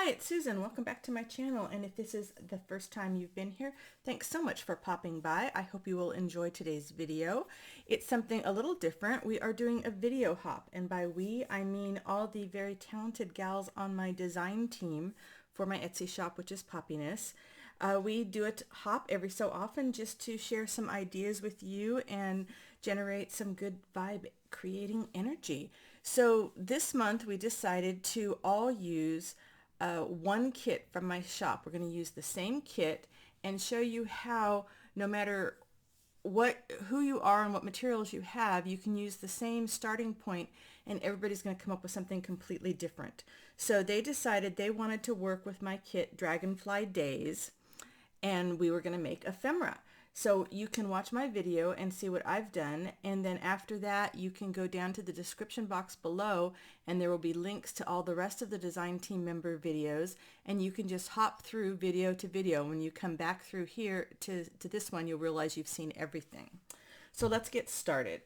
Hi, it's Susan. Welcome back to my channel. And if this is the first time you've been here, thanks so much for popping by. I hope you will enjoy today's video. It's something a little different. We are doing a video hop. And by we, I mean all the very talented gals on my design team for my Etsy shop, which is Poppiness. We do a hop every so often just to share some ideas with you and generate some good vibe creating energy. So this month we decided to all use one kit from my shop. We're going to use the same kit and show you how no matter who you are and what materials you have, you can use the same starting point and everybody's going to come up with something completely different. So they decided they wanted to work with my kit Dragonfly Days, and we were going to make ephemera. So you can watch my video and see what I've done, and then after that you can go down to the description box below and there will be links to all the rest of the design team member videos, and you can just hop through video to video. When you come back through here to this one, you'll realize you've seen everything. So let's get started.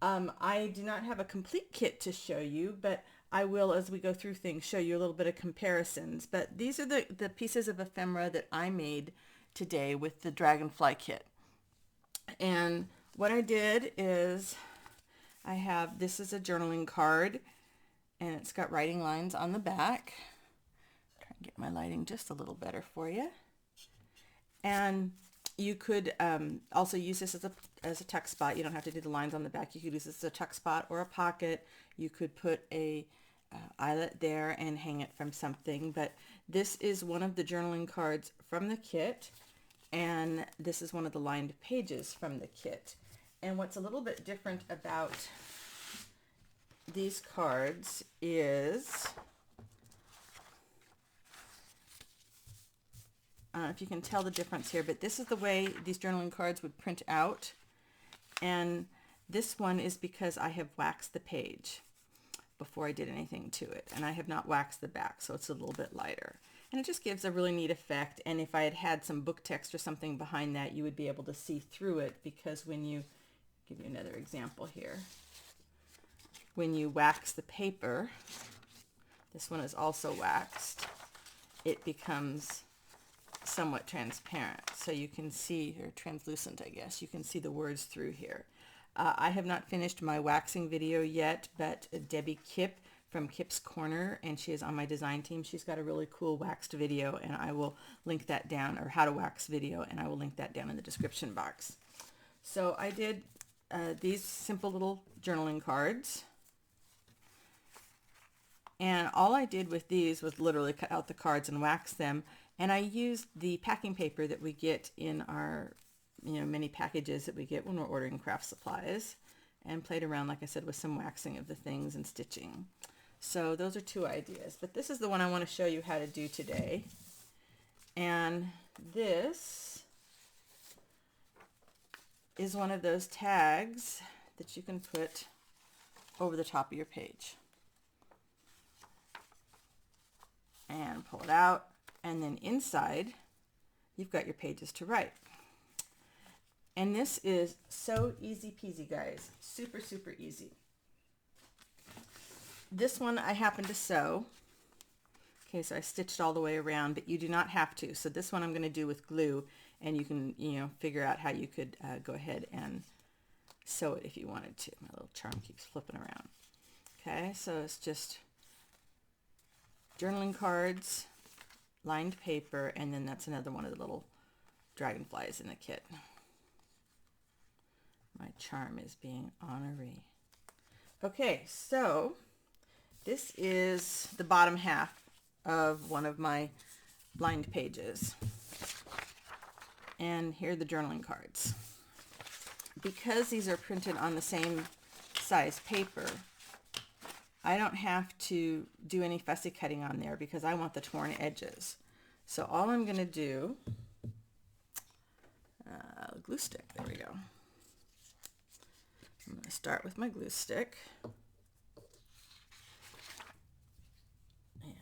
I do not have a complete kit to show you, but I will, as we go through things, show you a little bit of comparisons. But these are the pieces of ephemera that I made today with the Dragonfly kit. And what I did is this is a journaling card, and it's got writing lines on the back. Try and get my lighting just a little better for you. And you could also use this as a tuck spot. You don't have to do the lines on the back. You could use this as a tuck spot or a pocket. You could put a eyelet there and hang it from something. But this is one of the journaling cards from the kit, and this is one of the lined pages from the kit. And what's a little bit different about these cards is, I don't know if you can tell the difference here, but this is the way these journaling cards would print out. And this one is because I have waxed the page before I did anything to it, and I have not waxed the back, so it's a little bit lighter. And it just gives a really neat effect. And if I had had some book text or something behind that, you would be able to see through it, because when you, give you another example here, when you wax the paper, this one is also waxed, it becomes somewhat transparent. So you can see, or translucent, I guess, you can see the words through here. I have not finished my waxing video yet, but Debbie Kipp from Kipp's Korner, and she is on my design team. She's got a really cool waxed video, and I will link that down, or how to wax video, and I will link that down in the description box. So I did these simple little journaling cards, and all I did with these was literally cut out the cards and wax them, and I used the packing paper that we get in our many packages that we get when we're ordering craft supplies, and played around, like I said, with some waxing of the things and stitching. So those are two ideas, but this is the one I want to show you how to do today. And this is one of those tags that you can put over the top of your page. And pull it out, and then inside you've got your pages to write. And this is so easy peasy, guys. Super, super easy. This one I happen to sew. Okay, so I stitched all the way around, but you do not have to. So this one I'm going to do with glue, and you can, figure out how you could go ahead and sew it if you wanted to. My little charm keeps flipping around. Okay, so it's just journaling cards, lined paper, and then that's another one of the little dragonflies in the kit. My charm is being honorary. Okay, so this is the bottom half of one of my lined pages. And here are the journaling cards. Because these are printed on the same size paper, I don't have to do any fussy cutting on there because I want the torn edges. So all I'm going to do, glue stick, there we go. I'm going to start with my glue stick. And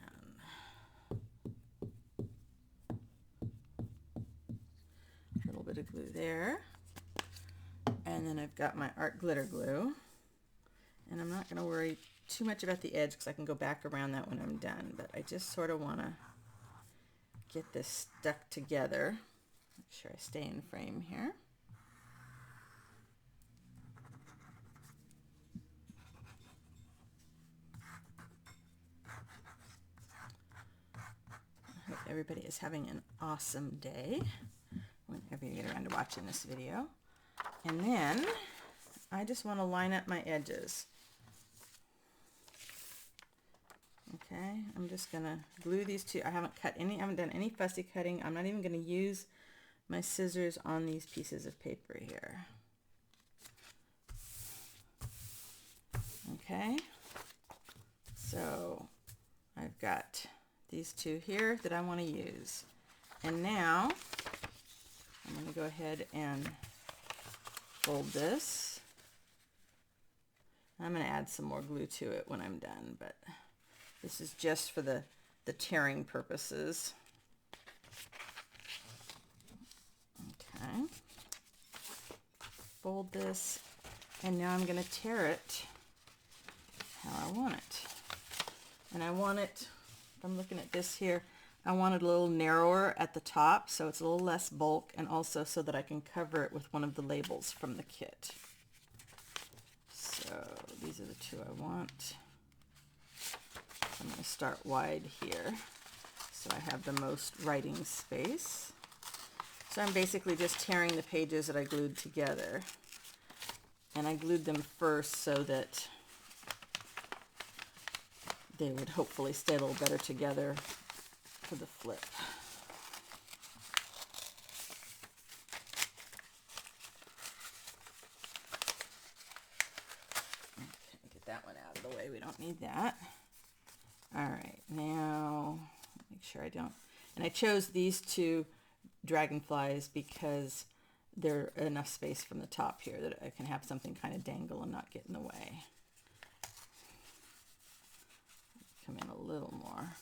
a little bit of glue there. And then I've got my art glitter glue. And I'm not going to worry too much about the edge because I can go back around that when I'm done, but I just sort of want to get this stuck together. Make sure I stay in frame here. I hope everybody is having an awesome day whenever you get around to watching this video. And then I just want to line up my edges. Okay, I'm just gonna glue these two. I haven't done any fussy cutting. I'm not even gonna use my scissors on these pieces of paper here. Okay, so I've got these two here that I want to use. And now I'm going to go ahead and fold this. I'm going to add some more glue to it when I'm done, but this is just for the tearing purposes. Okay. Fold this, and now I'm going to tear it how I want it. And I want it, if I'm looking at this here, I want it a little narrower at the top so it's a little less bulk, and also so that I can cover it with one of the labels from the kit. So these are the two I want. I'm going to start wide here so I have the most writing space. So I'm basically just tearing the pages that I glued together. And I glued them first so that they would hopefully stay a little better together for the flip. Okay, get that one out of the way. We don't need that. All right, now make sure I don't. And I chose these two dragonflies because there's enough space from the top here that I can have something kind of dangle and not get in the way. Come in a little more.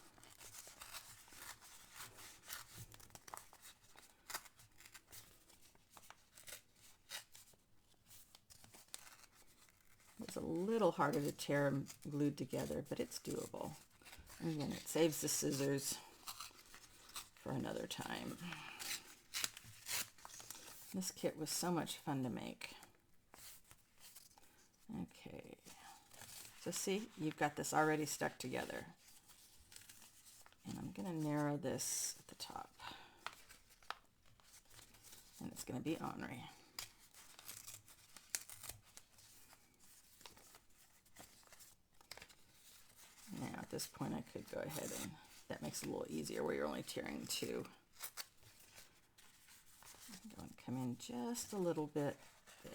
It's a little harder to tear them glued together, but it's doable. And then it saves the scissors for another time. This kit was so much fun to make. Okay, so see, you've got this already stuck together. And I'm going to narrow this at the top. And it's going to be ornery. Now at this point I could go ahead and, that makes it a little easier where you're only tearing two. I'm going to come in just a little bit there.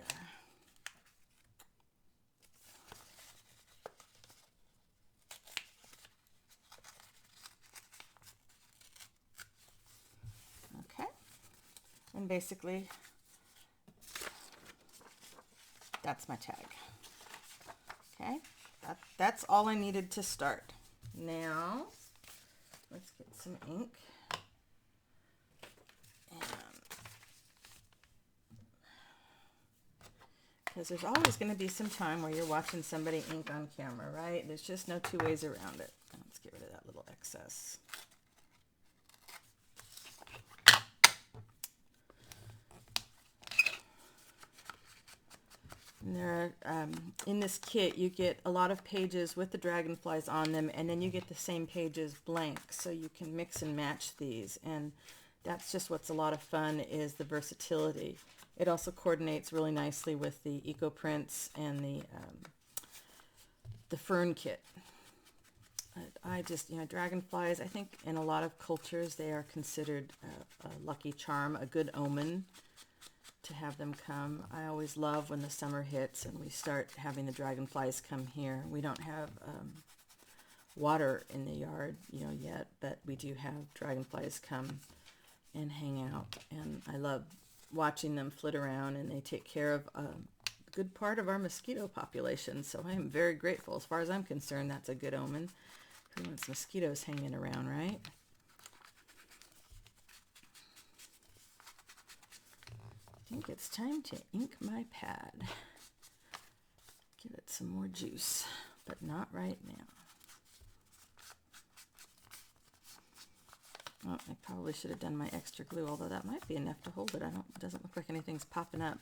Okay, and basically that's my tag. Okay, that's all I needed to start. Now let's get some ink. Because there's always going to be some time where you're watching somebody ink on camera, right? There's just no two ways around it. Let's get rid of that little excess. And there, in this kit, you get a lot of pages with the dragonflies on them, and then you get the same pages blank, so you can mix and match these. And that's just what's a lot of fun, is the versatility. It also coordinates really nicely with the eco prints and the fern kit. I just, dragonflies, I think in a lot of cultures they are considered a lucky charm, a good omen to have them come. I always love when the summer hits and we start having the dragonflies come here. We don't have water in the yard, yet, but we do have dragonflies come and hang out, and I love watching them flit around, and they take care of a good part of our mosquito population, so I am very grateful. As far as I'm concerned, that's a good omen. Who wants mosquitoes hanging around, right? I think it's time to ink my pad. Give it some more juice. but not right now. Oh, I probably should have done my extra glue, although that might be enough to hold it. It doesn't look like anything's popping up.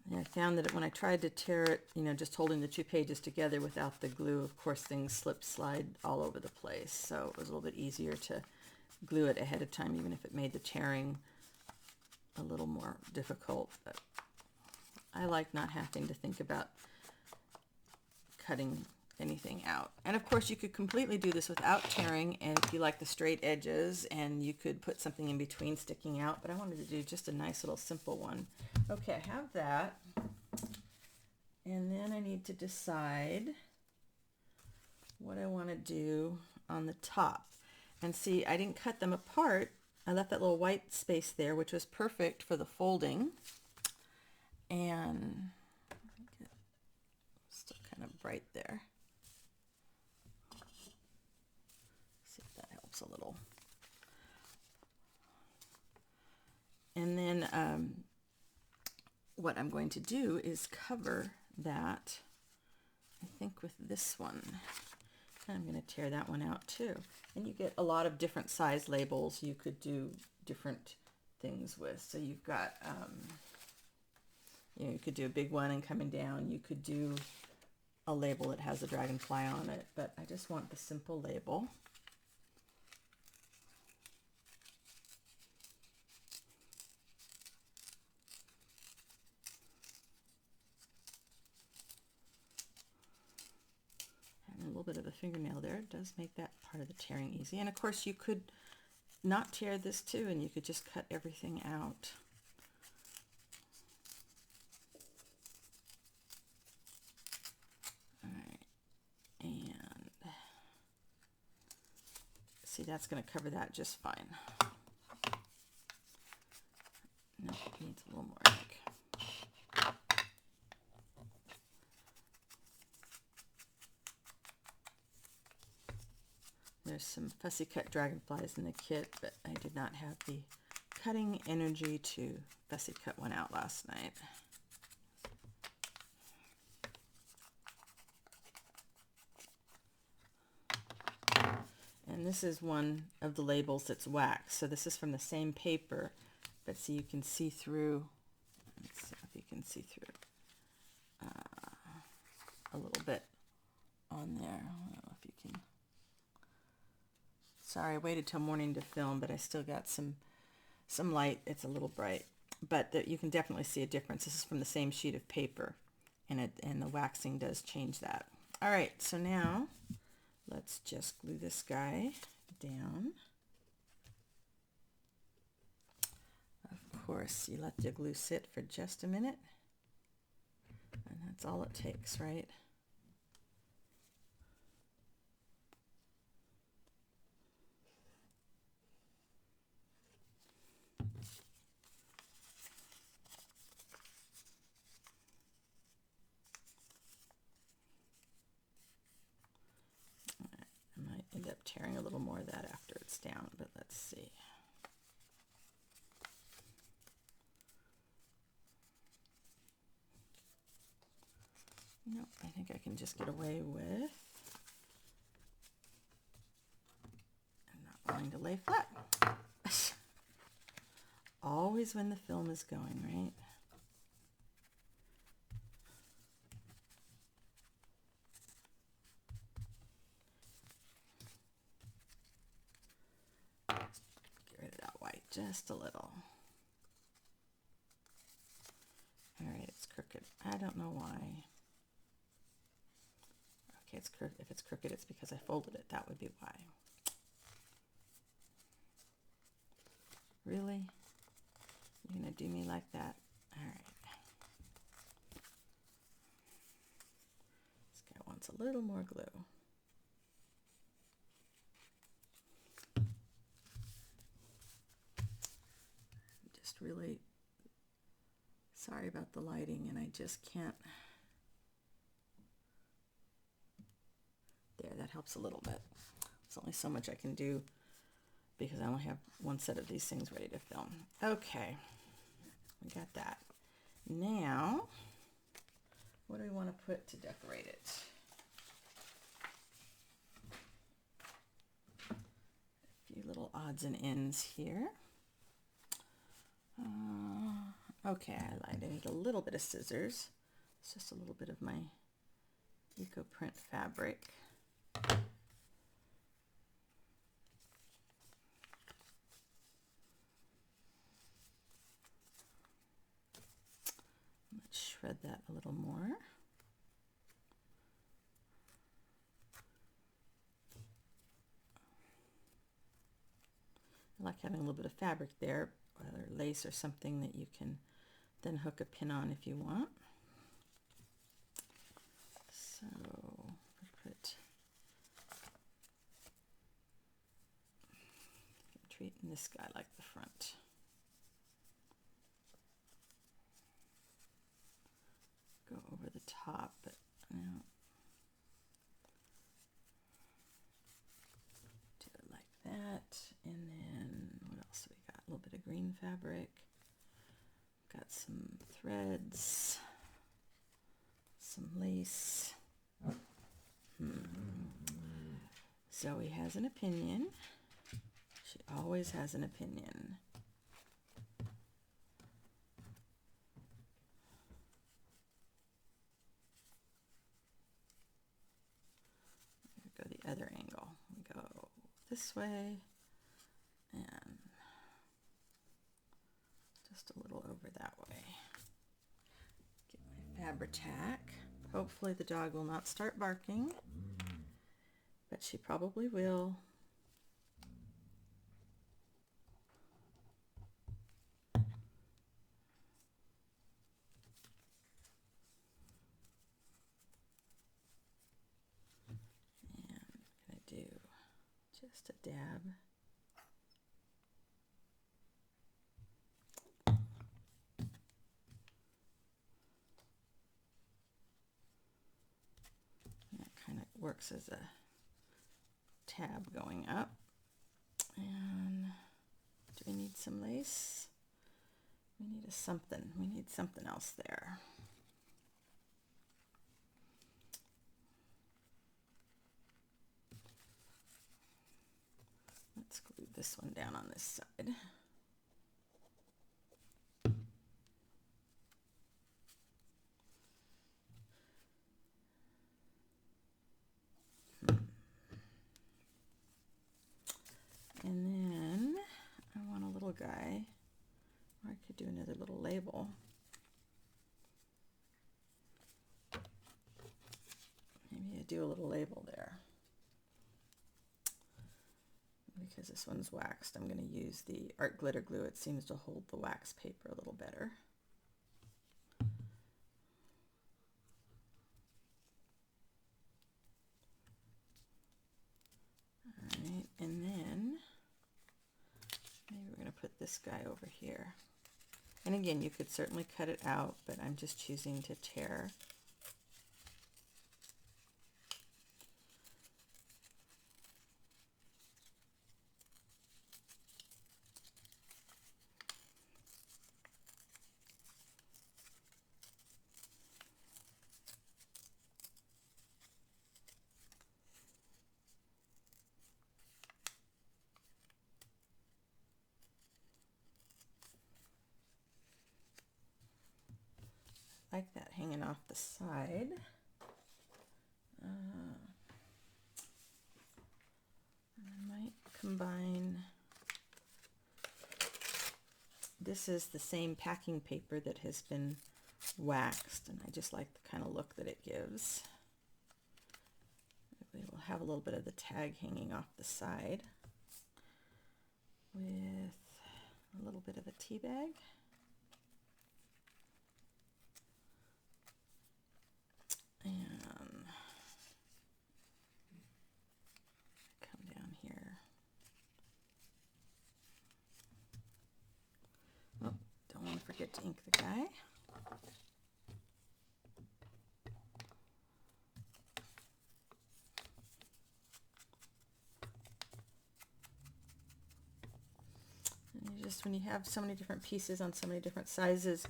Yeah, I found that when I tried to tear it, you know, just holding the two pages together without the glue, of course, things slide all over the place. So it was a little bit easier to glue it ahead of time, even if it made the tearing a little more difficult. But I like not having to think about cutting anything out. And of course, you could completely do this without tearing, and if you like the straight edges, and you could put something in between sticking out, but I wanted to do just a nice little simple one. Okay, I have that, and then I need to decide what I want to do on the top. And see, I didn't cut them apart. I left that little white space there, which was perfect for the folding. And it's still kind of bright there. See if that helps a little. And then what I'm going to do is cover that, I think, with this one. And I'm going to tear that one out too. And you get a lot of different size labels you could do different things with. So you've got, you know, you could do a big one and coming down. You could do a label that has a dragonfly on it, but I just want the simple label. And a little bit of a fingernail there. It does make that part of the tearing easy. And of course you could not tear this too, and you could just cut everything out. See, that's going to cover that just fine. No, it needs a little more ink. There's some fussy cut dragonflies in the kit, but I did not have the cutting energy to fussy cut one out last night. And this is one of the labels that's wax. So this is from the same paper, but see, you can see through, let's see if you can see through a little bit on there. I don't know if you can. Sorry, I waited till morning to film, but I still got some light. It's a little bright, but you can definitely see a difference. This is from the same sheet of paper, and the waxing does change that. All right, so now let's just glue this guy down. Of course, you let the glue sit for just a minute, and that's all it takes, right? End up tearing a little more of that after it's down, but let's see. Nope, I think I can just get away with not wanting to lay flat. Always when the film is going, right? Just a little. All right, it's crooked. I don't know why. Okay, it's crooked. If it's crooked, it's because I folded it. That would be why. Really? You're gonna do me like that? All right. This guy wants a little more glue. Really sorry about the lighting, and I just can't. There, that helps a little bit. There's only so much I can do because I only have one set of these things ready to film. Okay, we got that. Now, what do we want to put to decorate it? A few little odds and ends here. Okay, I lied. I need a little bit of scissors. It's just a little bit of my Eco Print fabric. Let's shred that a little more. I like having a little bit of fabric there, or lace or something that you can then hook a pin on if you want. So put treating this guy like the front. Go over the top, but no. Do it like that, and then what else we got? A little bit of green fabric. Got some threads, some lace. Zoe has an opinion. She always has an opinion. Go the other angle. We go this way and just a little over that way. Get my Fabri-Tac. Hopefully the dog will not start barking, but she probably will. And I'm going to do just a dab. Works as a tab going up. And do we need some lace? We need something. We need something else there. Let's glue this one down on this side. And then I want a little guy, or I could do another little label. Maybe I do a little label there. Because this one's waxed, I'm going to use the art glitter glue. It seems to hold the wax paper a little better. All right, and then maybe we're going to put this guy over here. And again, you could certainly cut it out, but I'm just choosing to tear. Like that hanging off the side. I might combine. This is the same packing paper that has been waxed, and I just like the kind of look that it gives. We will have a little bit of the tag hanging off the side with a little bit of a tea bag. And come down here. Oh, don't want to forget to ink the guy. And you just when you have so many different pieces on so many different sizes,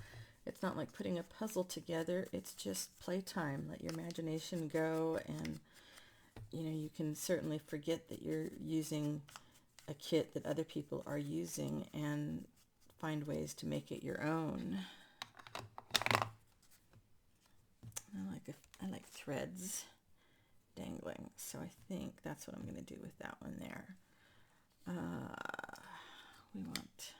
it's not like putting a puzzle together. It's just playtime. Let your imagination go, and you know, you can certainly forget that you're using a kit that other people are using and find ways to make it your own. I like threads dangling, so I think that's what I'm going to do with that one there. We want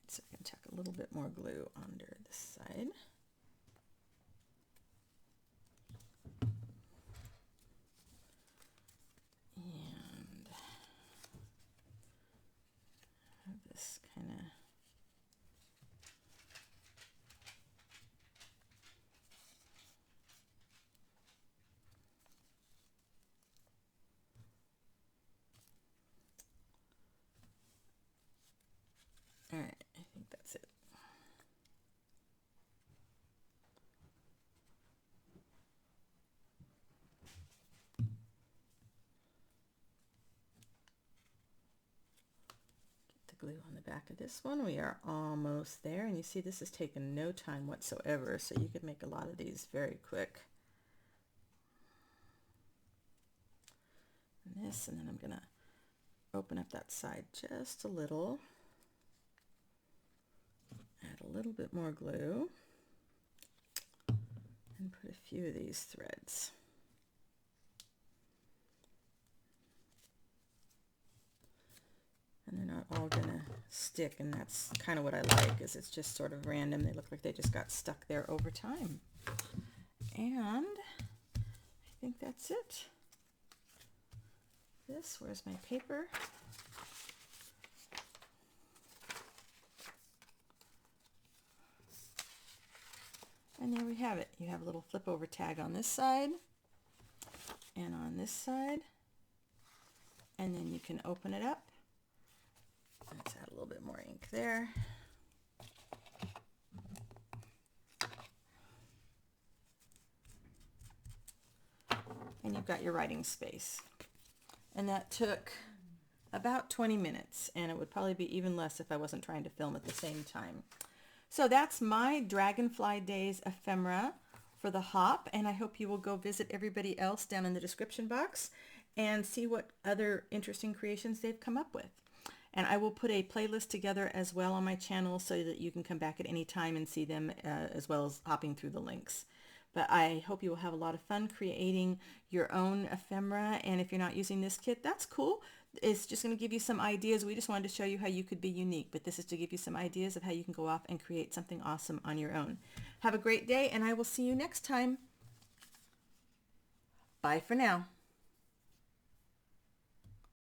so I can chuck a little bit more glue under this side. And have this kind of all right, I think that's it. Glue on the back of this one. We are almost there, and you see this has taken no time whatsoever, so you could make a lot of these very quick. And this, and then I'm gonna open up that side just a little, add a little bit more glue, and put a few of these threads. And they're not all gonna stick, and that's kind of what I like, is it's just sort of random. They look like they just got stuck there over time. And I think that's it. Where's my paper? And there we have it. You have a little flip over tag on this side and on this side, and then you can open it up. Let's add a little bit more ink there. And you've got your writing space. And that took about 20 minutes, and it would probably be even less if I wasn't trying to film at the same time. So that's my Dragonfly Days ephemera for the hop, and I hope you will go visit everybody else down in the description box and see what other interesting creations they've come up with. And I will put a playlist together as well on my channel so that you can come back at any time and see them, as well as hopping through the links. But I hope you will have a lot of fun creating your own ephemera. And if you're not using this kit, that's cool. It's just going to give you some ideas. We just wanted to show you how you could be unique, but this is to give you some ideas of how you can go off and create something awesome on your own. Have a great day, and I will see you next time. Bye for now.